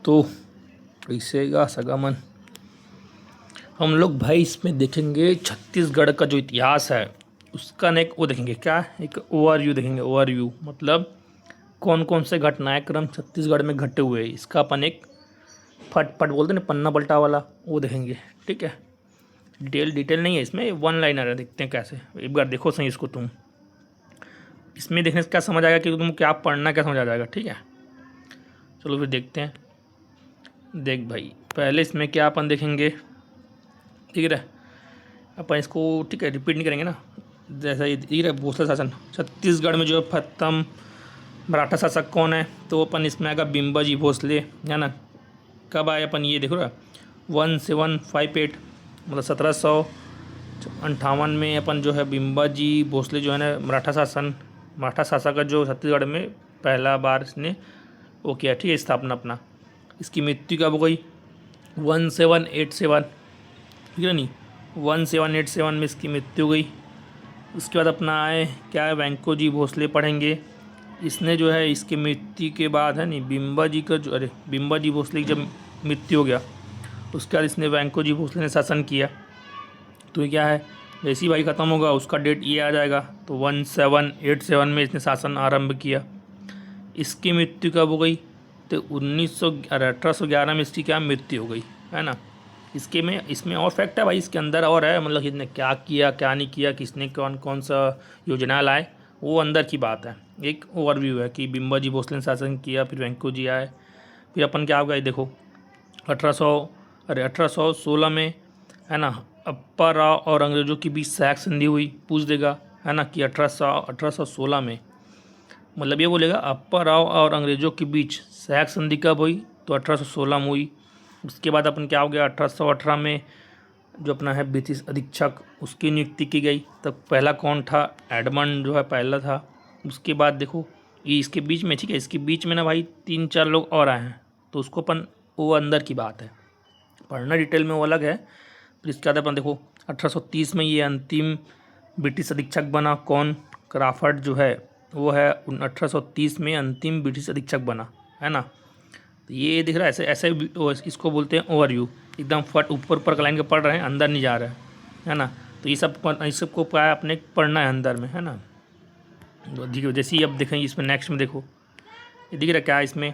दोस्तों, कैसे गा सगामन। हम लोग भाई इसमें देखेंगे छत्तीसगढ़ का जो इतिहास है उसका ना एक वो देखेंगे, क्या एक ओवरव्यू देखेंगे। ओवरव्यू मतलब कौन कौन से घटनाक्रम छत्तीसगढ़ में घटे हुए हैं, इसका अपन एक फट फट बोलते हैं ना, पन्ना पलटा वाला, वो देखेंगे। ठीक है, डिटेल नहीं है इसमें, वन लाइनर है। देखते हैं कैसे, एक बार देखो सही इसको तुम। इसमें देखने से क्या समझ आएगा कि तुम क्या पढ़ना, क्या समझ आ जाएगा। ठीक है, चलो फिर देखते हैं। देख भाई, पहले इसमें क्या अपन देखेंगे, ठीक है। अपन इसको ठीक है रिपीट नहीं करेंगे ना, जैसा ये ठीक है। भोसले शासन छत्तीसगढ़ में जो है प्रथम मराठा शासक कौन है, तो अपन इसमें आएगा बिम्बाजी भोसले, है ना। कब आए अपन, ये देखो ना 1758 मतलब 1758 में अपन जो है बिम्बाजी भोसले जो है ना मराठा शासक का जो छत्तीसगढ़ में पहला बार इसने वो किया, ठीक है, स्थापना अपना। इसकी मृत्यु कब हो गई, 1787, ठीक है नहीं, 1787 में इसकी मृत्यु हो गई। उसके बाद अपना आए क्या है, वेंकोजी भोसले पढ़ेंगे। इसने जो है इसकी मृत्यु के बाद है नहीं, बिम्बाजी भोसले की जब मृत्यु हो गया उसके बाद इसने वेंकोजी भोसले ने शासन किया। तो ये क्या है, जैसे ही भाई ख़त्म होगा उसका डेट ये आ जाएगा, तो 1787 में इसने शासन आरंभ किया। इसकी मृत्यु कब हो गई, तो 1811 में इसकी क्या मृत्यु हो गई, है ना। इसमें और फैक्ट है भाई, इसके अंदर और है, मतलब इसने क्या किया क्या नहीं किया, किसने कौन कौन सा योजना लाए, वो अंदर की बात है। एक ओवरव्यू है कि बिम्बाजी भोसले ने शासन किया, फिर वेंको जी आए, फिर अपन क्या हो गया देखो 1816 में, है ना, अप्पा राव और अंग्रेज़ों के बीच सहायक संधि हुई। पूछ देगा, है ना, कि 1816 में, मतलब ये बोलेगा अप्पा राव और अंग्रेज़ों के बीच सहायक संधि कब हुई, तो 1816 में हुई। उसके बाद अपन क्या हो गया, 1818 में जो अपना है ब्रिटिश अधीक्षक उसकी नियुक्ति की गई। तब पहला कौन था, एडमंड जो है पहला था। उसके बाद देखो ये इसके बीच में, ठीक है, इसके बीच में ना भाई 3-4 लोग और आए हैं, तो उसको अपन वो अंदर की बात है, पढ़ना डिटेल में वो अलग है। फिर इसके बाद अपन देखो 1830 में ये अंतिम ब्रिटिश अधीक्षक बना, कौन, क्राफर्ड जो है वो है 1830 में अंतिम ब्रिटिश अधीक्षक बना, है ना। तो ये दिख रहा है, ऐसे ऐसे इसको बोलते हैं ओवरव्यू, एकदम फट ऊपर लाइन के पढ़ रहे हैं, अंदर नहीं जा रहा है ना। तो ये सबको प्राय अपने पढ़ना है अंदर में, है ना। देखिए जैसे ही अब देखेंगे इसमें नेक्स्ट में देखो, ये दिख रहा है क्या, इसमें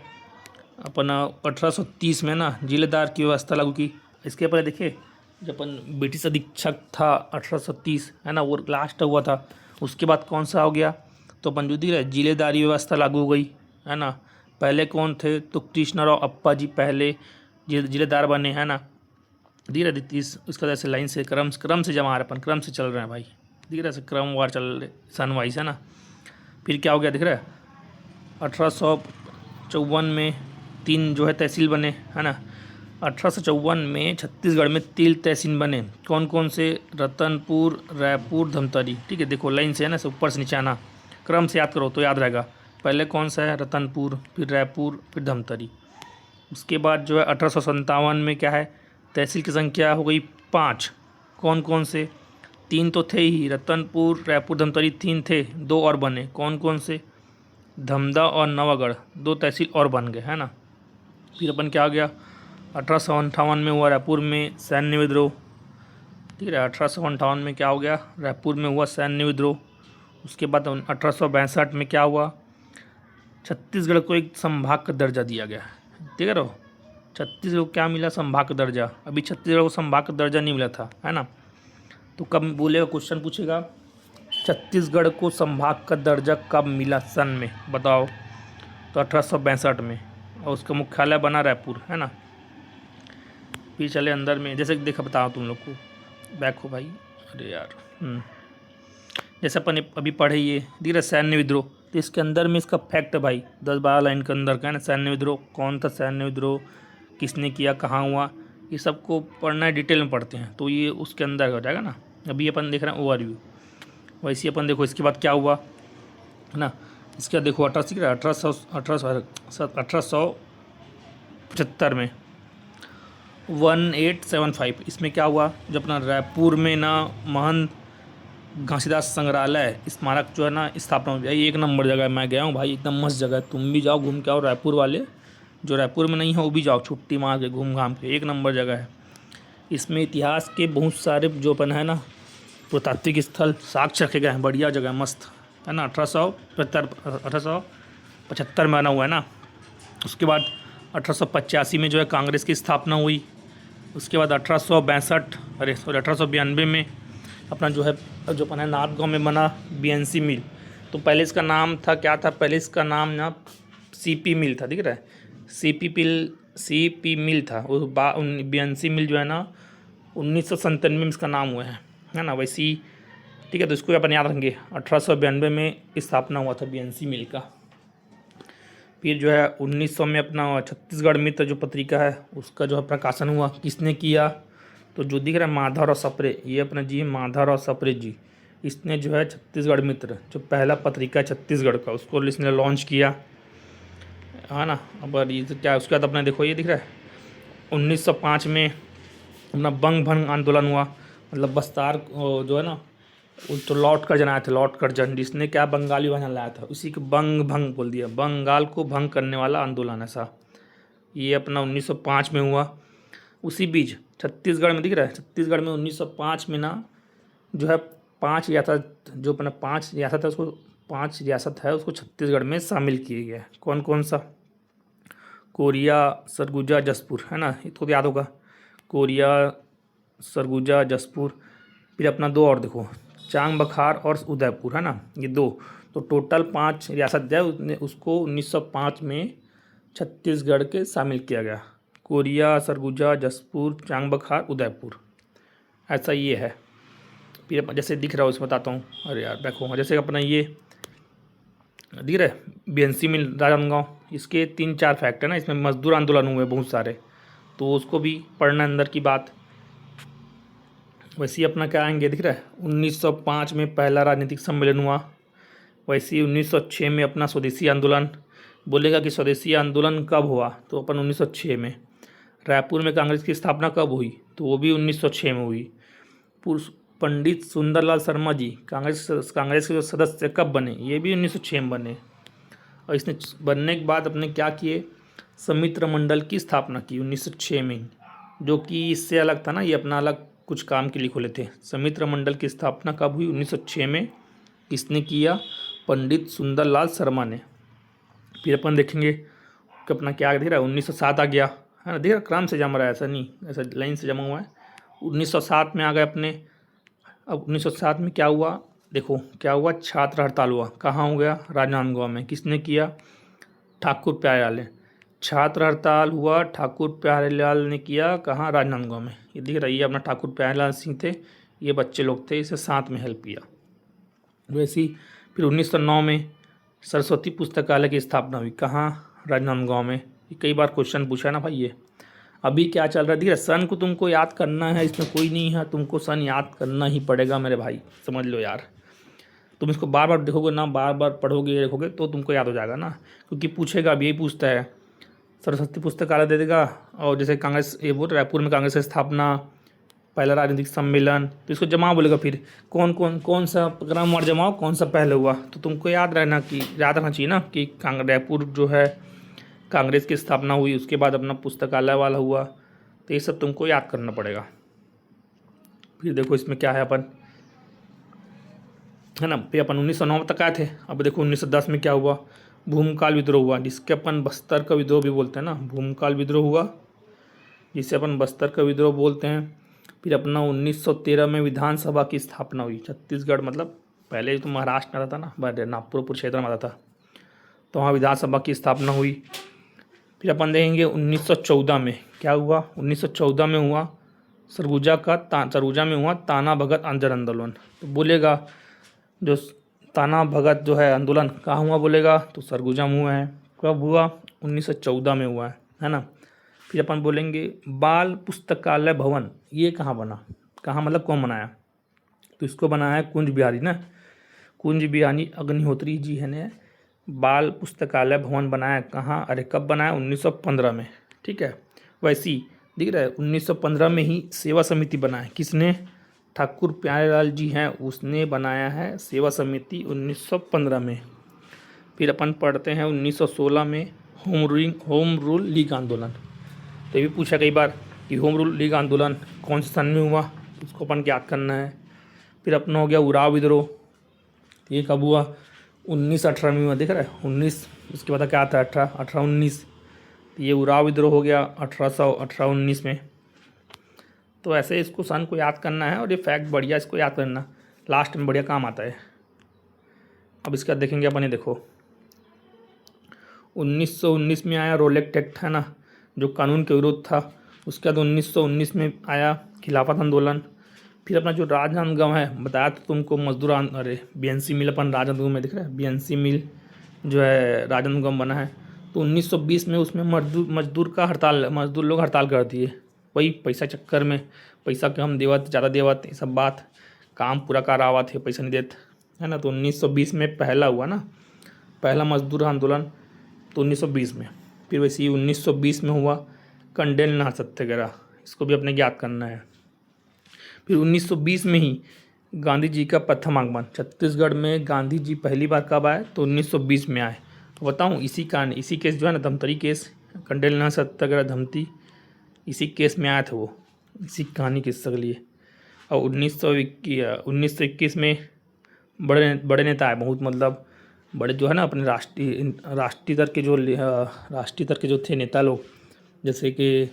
अपन 1830 में ना जिलेदार की व्यवस्था लागू की। इसके पहले देखिए जब अपन ब्रिटिश अधीक्षक था 1830, है ना, वो लास्ट हुआ था। उसके बाद कौन सा हो गया, तो अपन जो दिख रहा है जिलेदारी व्यवस्था लागू हो गई, है ना। पहले कौन थे, तो कृष्णराव अप्पा जी पहले जिलेदार बने, है ना। धीरे धीरे इसका जैसे लाइन से क्रम से जमा रहे अपन, क्रम से चल रहे हैं भाई, दिख रहा है क्रम वार चल रहे सन वाइज, है ना। फिर क्या हो गया दिख रहा है 1854 में 3 जो है तहसील बने, है ना। 1854 में छत्तीसगढ़ में 3 तहसील बने, कौन कौन से, रतनपुर, रायपुर, धमतरी। ठीक है, देखो लाइन से, है ना, से ऊपर से नीचे आना, क्रम से याद करो तो याद रहेगा। पहले कौन सा है, रतनपुर, फिर रायपुर, फिर धमतरी। उसके बाद जो है 1857 में क्या है, तहसील की संख्या हो गई 5, कौन कौन से, 3 तो थे ही, रतनपुर, रायपुर, धमतरी 3 थे, 2 और बने, कौन कौन से, धमदा और नवागढ़, 2 तहसील और बन गए, है ना। फिर अपन क्या आ गया 1858 में हुआ रायपुर में सैन्य विद्रोह, ठीक है। 1858 में क्या हो गया, रायपुर में हुआ सैन्य विद्रोह। उसके बाद 1862 में क्या हुआ, छत्तीसगढ़ को एक संभाग का दर्जा दिया गया, ठीक है। रो छत्तीसगढ़ को क्या मिला, संभाग का दर्जा। अभी छत्तीसगढ़ को संभाग का दर्जा नहीं मिला था, है ना। तो कब बोलेगा, क्वेश्चन पूछेगा छत्तीसगढ़ को संभाग का दर्जा कब मिला, सन में बताओ, तो 1862 में, और उसका मुख्यालय बना रायपुर, है ना। फिर चले अंदर में, जैसे देखा बताओ तुम लोग को, बैक हो भाई, अरे यार जैसे अपन अभी पढ़े ये दिख रहा सैन्य विद्रोह, तो इसके अंदर में इसका फैक्ट है भाई 10-12 लाइन के अंदर का, है ना। सैन्य विद्रोह कौन था, सैन्य विद्रोह किसने किया, कहाँ हुआ, ये सबको पढ़ना है, डिटेल में पढ़ते हैं तो ये उसके अंदर हो जाएगा ना। अभी अपन देख रहे हैं ओवरव्यू, वैसे अपन देखो इसके बाद क्या हुआ, है ना। इसके बाद देखो 1875 में 1875 इसमें क्या हुआ, जो अपना रायपुर में ना महंत घासीदास संग्रहालय स्मारक जो है ना स्थापना हो गया। ये 1 नंबर जगह है, मैं गया हूँ भाई, एकदम मस्त जगह है, तुम भी जाओ घूम के आओ रायपुर वाले, जो रायपुर में नहीं है वो भी जाओ, छुट्टी मार के घूम घाम के, 1 नंबर जगह है। इसमें इतिहास के बहुत सारे जो अपन है ना पुरातात्विक स्थल साक्ष्य रखे गए हैं, बढ़िया जगह है, मस्त है ना। 1875 में बना हुआ है ना। उसके बाद 1885 में जो है कांग्रेस की स्थापना हुई। उसके बाद 1892 में अपना जो है जो अपन है नाथ गाँव में बना बीएनसी मिल। तो पहले इसका नाम था, क्या था पहले इसका नाम ना, सीपी मिल था, दिख रहा है, सीपी मिल था। उस बीएनसी मिल जो है ना 1997 में इसका नाम हुआ है ना। वैसे ही ठीक है, तो इसको अपन याद रखेंगे। 1892 में स्थापना हुआ था बीएनसी मिल का। फिर जो है 1900 में अपना छत्तीसगढ़ मित्र जो पत्रिका है उसका जो है प्रकाशन हुआ। किसने किया, तो जो दिख रहा है माधवराव सप्रे, ये अपना जी माधवराव सप्रे जी, इसने जो है छत्तीसगढ़ मित्र जो पहला पत्रिका है छत्तीसगढ़ का उसको इसने लॉन्च किया है ना। अब ये क्या, उसके बाद अपना देखो ये दिख रहा है 1905 में अपना बंग भंग आंदोलन हुआ, मतलब बस्तार जो है ना तो लौट कर जन आए थे, लौट कर जन, जिसने क्या बंगाली भाषा लाया था उसी को बंग भंग बोल दिया, बंगाल को भंग करने वाला आंदोलन ऐसा। ये अपना 1905 में हुआ। उसी बीच छत्तीसगढ़ में दिख रहा है, छत्तीसगढ़ में 1905 में ना जो है 5 रियासत, जो अपना 5 रियासत है उसको 5 रियासत है उसको छत्तीसगढ़ में शामिल किए गए। कौन कौन सा, कोरिया, सरगुजा, जसपुर है ना, इसको तो याद होगा, कोरिया, सरगुजा, जसपुर। फिर अपना 2 और देखो, चांग बखार और उदयपुर है ना, ये 2। तो टोटल 5 रियासत है उसको 1905 में छत्तीसगढ़ के शामिल किया गया। कोरिया, सरगुजा, जसपुर, चांग बखार, उदयपुर, ऐसा ये है। फिर जैसे दिख रहा है उसमें बताता हूँ, अरे यार देखो जैसे अपना ये दिख रहा है बीएनसी मिल राजनांदगांव, इसके 3-4 फैक्ट है ना, इसमें मजदूर आंदोलन हुए बहुत सारे, तो उसको भी पढ़ना अंदर की बात। वैसे ही अपना क्या आएंगे दिख रहा है 1905 में पहला राजनीतिक सम्मेलन हुआ। वैसे ही 1906 में अपना स्वदेशी आंदोलन, बोलेगा कि स्वदेशी आंदोलन कब हुआ, तो अपन 1906 में। रायपुर में कांग्रेस की स्थापना कब हुई, तो वो भी 1906 में हुई। पंडित सुंदरलाल शर्मा जी कांग्रेस के जो सदस्य कब बने, ये भी 1906 में बने। और इसने बनने के बाद अपने क्या किए, समित्र मंडल की स्थापना की 1906 में, जो कि इससे अलग था ना, ये अपना अलग कुछ काम के लिए खोले थे। समित्र मंडल की स्थापना कब हुई, 1906 में। किसने किया, पंडित सुंदरलाल शर्मा ने। फिर अपन देखेंगे कि अपना क्या दिख रहा है 1907 आ गया है ना, दिख रहा क्रम से जम रहा है, ऐसा नहीं, ऐसा लाइन से जमा हुआ है। 1907 में आ गए अपने। अब 1907 में क्या हुआ, देखो क्या हुआ, छात्र हड़ताल हुआ। कहाँ हो गया, राजनांदगांव में। किसने किया, ठाकुर प्यारेलाल ने। छात्र हड़ताल हुआ, ठाकुर प्यारेलाल ने किया, कहाँ, राजनांदगांव में। ये दिख रही है अपना ठाकुर प्यारेलाल सिंह थे, ये बच्चे लोग थे, इसे साथ में हेल्प किया। वैसे ही फिर 1909 में सरस्वती पुस्तकालय की स्थापना हुई, कहाँ, राजनांदगांव में। ये कई बार क्वेश्चन पूछा ना भाई ये। अभी क्या चल रहा है, दिख रहा है, सन को तुमको याद करना है, इसमें कोई नहीं है, तुमको सन याद करना ही पड़ेगा मेरे भाई, समझ लो यार। तुम इसको बार बार देखोगे ना, बार बार पढ़ोगे देखोगे तो तुमको याद हो जाएगा ना, क्योंकि पूछेगा अभी, यही पूछता है। सरस्वती पुस्तकालय दे देगा, और जैसे कांग्रेस ये बोल रायपुर में कांग्रेस की स्थापना, पहला राजनीतिक सम्मेलन, तो इसको जमाओ बोलेगा। फिर कौन सा क्रमवार जमाओ, कौन सा पहले हुआ, तो तुमको याद रखना चाहिए ना कि रायपुर जो है कांग्रेस की स्थापना हुई, उसके बाद अपना पुस्तकालय वाला हुआ, तो ये सब तुमको याद करना पड़ेगा। फिर देखो इसमें क्या है अपन है ना, फिर अपन 1909 तक आए थे। अब देखो 1910 में क्या हुआ, भूमकाल विद्रोह हुआ, जिसके अपन बस्तर का विद्रोह भी बोलते हैं ना, भूमकाल विद्रोह हुआ, जिसे अपन बस्तर का विद्रोह बोलते हैं। फिर अपना 1913 में विधानसभा की स्थापना हुई। छत्तीसगढ़ मतलब पहले तो महाराष्ट्र में आता था ना, नागपुर क्षेत्र में आता था, तो वहाँ विधानसभा की स्थापना हुई। फिर अपन देखेंगे 1914 में क्या हुआ, 1914 में हुआ सरगुजा में हुआ ताना भगत जन आंदोलन। तो बोलेगा जो ताना भगत जो है आंदोलन कहाँ हुआ, बोलेगा तो सरगुजा में हुआ है। कब हुआ, 1914 में हुआ है ना। फिर अपन बोलेंगे बाल पुस्तकालय भवन, ये कहाँ बना, कहाँ मतलब कौन बनाया, तो इसको बनाया है कुंज बिहारी ना, कुंज बिहारी अग्निहोत्री जी है ने बाल पुस्तकालय भवन बनाया। कहाँ, अरे कब बनाया, 1915 में, ठीक है। वैसे ही दिख रहा है 1915 में ही सेवा समिति बनाया, किसने, ठाकुर प्यारेलाल जी हैं, उसने बनाया है सेवा समिति 1915 में। फिर अपन पढ़ते हैं 1916 में होम रूल लीग आंदोलन। तो ये भी पूछा कई बार कि होम रूल लीग आंदोलन कौन से सन में हुआ, उसको अपन याद करना है। फिर अपना हो गया उराव विद्रोह, ये कब हुआ, 1918 में हुआ, दिख रहा है 19। उसके बाद क्या आता है 1819, तो ये उराव विद्रोह हो गया 1819 में। तो ऐसे इसको सन को याद करना है और ये फैक्ट बढ़िया इसको याद करना, लास्ट में बढ़िया काम आता है। अब इसका देखेंगे अपन, ये देखो 1919 में आया रोलेक्ट एक्ट, है ना, जो कानून के विरुद्ध था। उसके बाद 1919 में आया खिलाफत आंदोलन। फिर अपना जो राजनांदगांव है, बताया तो तुमको मजदूर अरे बीएनसी मिल अपन राजनांदगांव में दिख रहा है, बीएनसी मिल जो है राजनांदगांव बना है। तो 1920 में उसमें मजदूर लोग हड़ताल कर दिए, वही पैसा चक्कर में, पैसा कम देवत ज़्यादा देवत, ये सब बात, काम पूरा करावा थे पैसा नहीं देते, है ना। तो 1920 में पहला हुआ ना, पहला मजदूर आंदोलन, तो 1920 में। फिर वैसे ही 1920 में हुआ कंडेल नाहर सत्याग्रह, इसको भी अपने याद करना है। फिर 1920 में ही गांधी जी का प्रथम आगमन, छत्तीसगढ़ में गांधी जी पहली बार कब आए, तो 1920 में आए। तो बताऊँ इसी केस जो है ना, धमतरी केस, कंडेल नाहर सत्याग्रह धमती, इसी केस में आया था वो, इसी कहानी किस्सा के लिए। और 1921 में बड़े नेता आए बहुत, मतलब बड़े जो है ना अपने राष्ट्रीय स्तर के जो थे नेता लोग, जैसे कि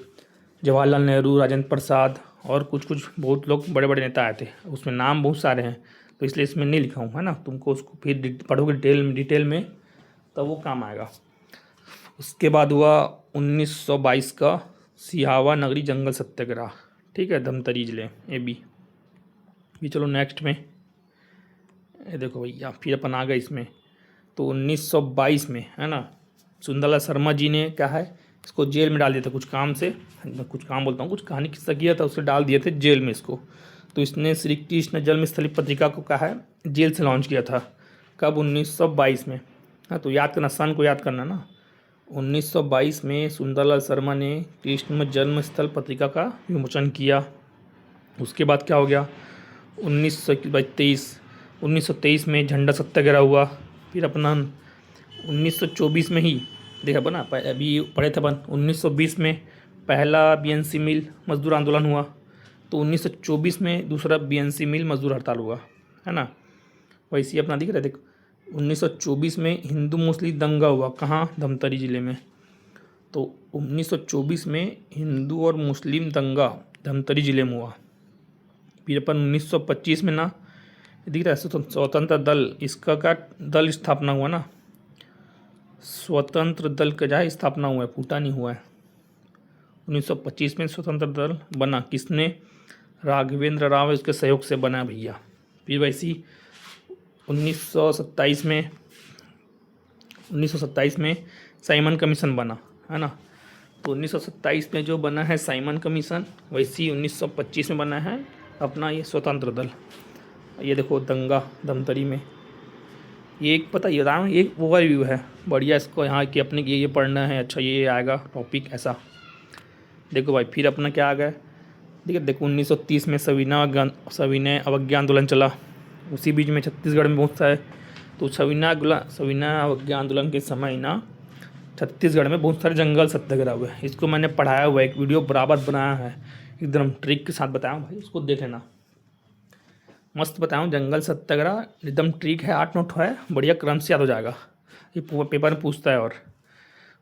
जवाहरलाल नेहरू, राजेंद्र प्रसाद और कुछ बहुत लोग बड़े बड़े नेता आए थे। उसमें नाम बहुत सारे हैं, तो इसलिए इसमें नहीं लिखा हूँ, है ना। तुमको उसको फिर पढ़ोगे डिटेल में, तब वो काम आएगा। उसके बाद हुआ 1922 का सिहावा नगरी जंगल सत्याग्रह, ठीक है, धमतरी जिले ये भी। चलो नेक्स्ट में, ये देखो भैया, फिर अपन आ गए इसमें। तो 1922 में, है ना, सुंदरलाल शर्मा जी ने क्या है, इसको जेल में डाल दिया था कुछ काम से, कुछ काम बोलता हूँ, कुछ कहानी किस्सा किया था, उससे डाल दिए थे जेल में इसको। तो इसने श्री कृष्ण जन्मस्थली पत्रिका को कहा है जेल से लॉन्च किया था, कब, 1922 में। हाँ, तो याद करना, सन को याद करना ना। 1922 में सुंदरलाल शर्मा ने कृष्ण जन्मस्थल पत्रिका का विमोचन किया। उसके बाद क्या हो गया, 1923 में झंडा सत्याग्रह हुआ। फिर अपना 1924 में ही देखा बना, अभी पढ़े थे अपन, 1920 में पहला बीएनसी मिल मजदूर आंदोलन हुआ। तो 1924 में दूसरा बीएनसी मिल मजदूर हड़ताल हुआ, है ना। वैसे ही अपना दिख रहा है, देख 1924 में हिंदू मुस्लिम दंगा हुआ, कहाँ, धमतरी जिले में। तो 1924 में हिंदू और मुस्लिम दंगा धमतरी जिले में हुआ। फिर अपन 1925 में ना दिख रहा है स्वतंत्र दल, इसका क्या दल स्थापना हुआ ना, स्वतंत्र दल का जहाँ स्थापना हुआ है, फूटा नहीं हुआ है। 1925 में स्वतंत्र दल बना, किसने, राघवेंद्र राव उसके सहयोग से बना भैया। फिर वैसी 1927 में साइमन कमीशन बना, है ना। तो 1927 में जो बना है साइमन कमीशन, वैसी 1925 में बना है अपना ये स्वतंत्र दल। ये देखो दंगा धमतरी में, ये एक पता ये रहा, एक ओवरव्यू है बढ़िया, इसको यहाँ की अपने ये पढ़ना है, अच्छा ये आएगा टॉपिक ऐसा। देखो भाई, फिर अपना क्या आ गया, ठीक है, देखो 1930 में सविनय अवज्ञा आंदोलन चला। उसी बीच में छत्तीसगढ़ में बहुत सारे, तो सविनय अवज्ञा आंदोलन के समय ना छत्तीसगढ़ में बहुत सारे जंगल सत्याग्रह हुए। इसको मैंने पढ़ाया हुआ है, एक वीडियो बराबर बनाया है, एकदम ट्रिक के साथ बताया हूँ भाई, उसको देख लेना, मस्त बताया हूँ। जंगल सत्याग्रह एकदम ट्रिक है, 8 नोट है, बढ़िया क्रम से याद हो जाएगा, ये पेपर में पूछता है। और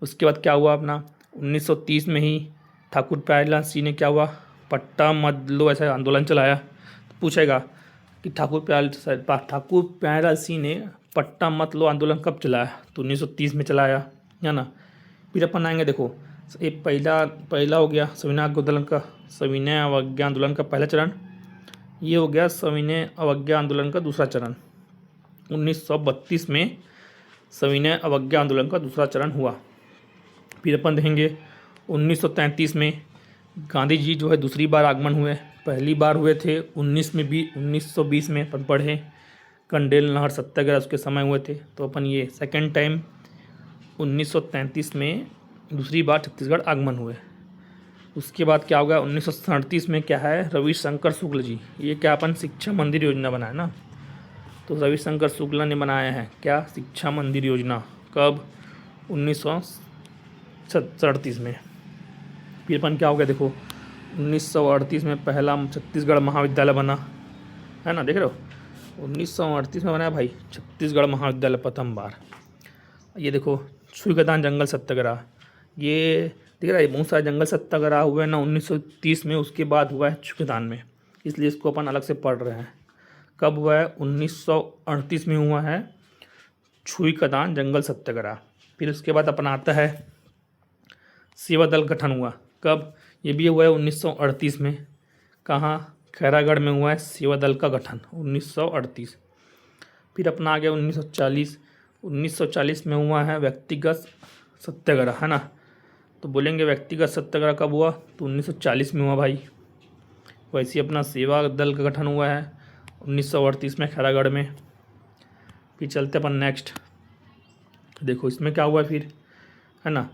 उसके बाद क्या हुआ अपना 1930 में ही ठाकुर प्यारेलाल सिंह ने क्या हुआ, पट्टा मत लो ऐसा आंदोलन चलाया। तो पूछेगा कि ठाकुर प्यारेलाल सिंह ने पट्टा मत लो आंदोलन कब चलाया, तो 1930 में चलाया, है ना। फिर अपन आएंगे, देखो ये पहला हो गया सविनय अवज्ञा आंदोलन का पहला चरण, ये हो गया सविनय अवज्ञा आंदोलन का दूसरा चरण। 1932 में सविनय अवज्ञा आंदोलन का दूसरा चरण हुआ। फिर अपन देखेंगे 1933 में गांधी जी जो है दूसरी बार आगमन हुए, पहली बार हुए थे 1920 में अपन पढ़े कंडेल नहर सत्याग्रह उसके समय हुए थे। तो अपन ये सेकेंड टाइम 1933 में दूसरी बार छत्तीसगढ़ आगमन हुए। उसके बाद क्या होगा 1937 में क्या है, रविशंकर शुक्ल जी, ये क्या अपन शिक्षा मंदिर योजना बनाया ना, तो रविशंकर शुक्ला ने बनाया है क्या, शिक्षा मंदिर योजना, कब, 1938 में। फिर अपन क्या हो गया देखो, 1938 में पहला छत्तीसगढ़ महाविद्यालय बना, है ना, देख रहे हो 1938 में बनाया भाई छत्तीसगढ़ महाविद्यालय प्रथम बार। ये देखो छुईखदान जंगल सत्याग्रह, ये दिख रहा है, बहुत सारे जंगल सत्याग्रह हुए ना 1930 में, उसके बाद हुआ है छुईखदान में, इसलिए इसको अपन अलग से पढ़ रहे हैं। कब हुआ है? 1938 में हुआ है छुईखदान जंगल सत्याग्रह। फिर उसके बाद अपन आता है सेवा दल गठन हुआ, कब? ये भी हुआ है 1938 में। कहाँ? खैरागढ़ में हुआ है सेवा दल का गठन 1938। फिर अपना आ गया 1940। 1940 में हुआ है व्यक्तिगत सत्याग्रह, है ना, तो बोलेंगे व्यक्तिगत सत्याग्रह कब हुआ? तो 1940 में हुआ भाई। वैसे ही अपना सेवा दल का गठन हुआ है 1938 में खैरागढ़ में। फिर चलते अपन नेक्स्ट, देखो इसमें क्या हुआ फिर, है ना,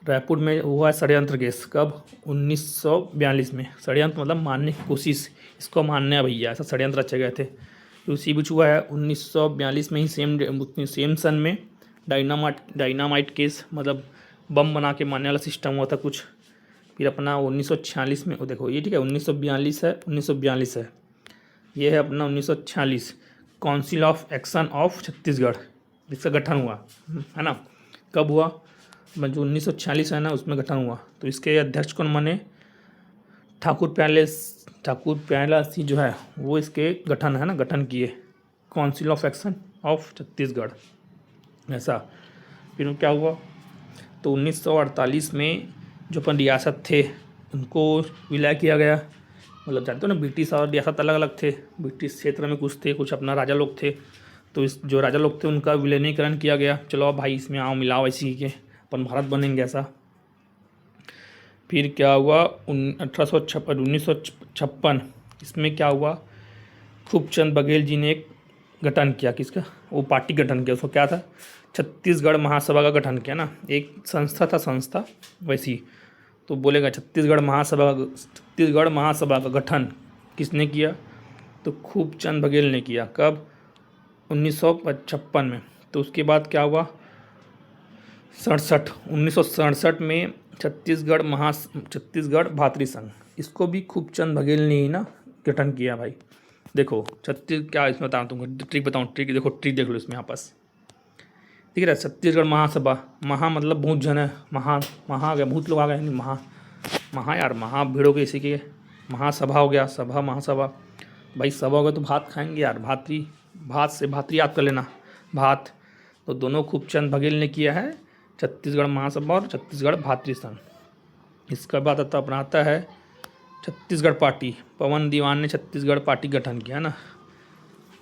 रायपुर में हुआ है षड्यंत्र केस, कब? 1942 में। षड्यंत्र मतलब मारने की कोशिश, इसको मारने भैया, ऐसा षड्यंत्र रचे गए थे। तो उसी बीच हुआ है 1942 में ही, सेम सन में डायनामाइट केस, मतलब बम बना के मारने वाला सिस्टम हुआ था कुछ। फिर अपना 1946 में, देखो ये ठीक है 1942 है, 1942 है, ये है अपना 1946 council of action of Chhattisgarh, जिसका गठन हुआ, है ना, कब हुआ? जो 1946 है ना, उसमें गठन हुआ। तो इसके अध्यक्ष कौन बने? ठाकुर प्याला सिंह जो है वो इसके गठन, है ना, गठन किए council of action of Chhattisgarh, ऐसा। फिर क्या हुआ? तो 1948 में जो अपन रियासत थे उनको विलय किया गया, मतलब जानते हो ना, ब्रिटिश और रियासत अलग अलग थे। ब्रिटिश क्षेत्र में कुछ थे, कुछ अपना राजा लोग थे, तो इस जो राजा लोग थे उनका विलीनीकरण किया गया। चलो अब भाई इसमें आओ मिलाओ इसी के, अपन भारत बनेंगे ऐसा। फिर क्या हुआ? 1956, इसमें क्या हुआ? खूबचंद बघेल जी ने एक गठन किया, किसका? वो पार्टी गठन किया, उसको क्या था? छत्तीसगढ़ महासभा का गठन किया ना, एक संस्था था, संस्था वैसी। तो बोलेगा छत्तीसगढ़ महासभा का गठन किसने किया? तो खूबचंद बघेल ने किया, कब? 1956 में। तो उसके बाद क्या हुआ? 1967 में छत्तीसगढ़ भातृ संघ, इसको भी खूबचंद बघेल ने ही ना गठन किया भाई। देखो क्या इसमें बताऊँ तुमको, ट्रिक बताऊँ, ट्रिक देखो, ट्रिक देख लो इसमें, यहाँ पास दिख रहा है छत्तीसगढ़ महासभा, महा मतलब बहुत जन है, महा आ गया, बहुत लोग आ गए, महा यार, महा भीड़ हो गई, इसी के महासभा हो गया, सभा महासभा, भाई सभा हो गया तो भात खाएंगे यार, भात से भातृ याद कर लेना, भात। तो दोनों खूबचंद बघेल ने किया है, छत्तीसगढ़ महासभा और छत्तीसगढ़ भातृ संघ। इसका बाद अपना आता है छत्तीसगढ़ पार्टी, पवन दीवान ने छत्तीसगढ़ पार्टी गठन किया ना,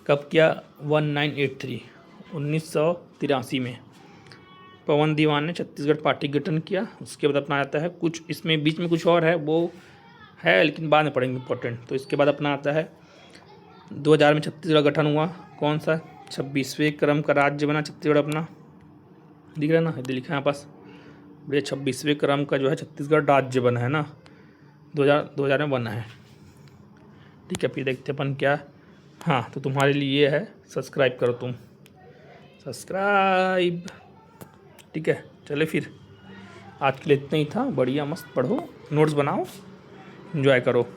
कब किया? 1983 में पवन दीवान ने छत्तीसगढ़ पार्टी गठन किया। उसके बाद अपना आता है कुछ, इसमें बीच में कुछ और है, वो है लेकिन बाद में पढ़ेंगे, इंपॉर्टेंट। तो इसके बाद अपना आता है 2000 में छत्तीसगढ़ गठन हुआ, कौन सा? 26वें क्रम का राज्य बना छत्तीसगढ़ अपना, दिख रहा है ना, इधर लिखा है यहाँ पास, भैया 26वें क्रम का जो है छत्तीसगढ़ राज्य बना है ना, 2000 में बना है, ठीक है। फिर देखते अपन क्या, हाँ, तो तुम्हारे लिए ये है, सब्सक्राइब करो तुम, सब्सक्राइब, ठीक है। चले फिर, आज के लिए इतना ही था, बढ़िया मस्त पढ़ो, नोट्स बनाओ, एंजॉय करो।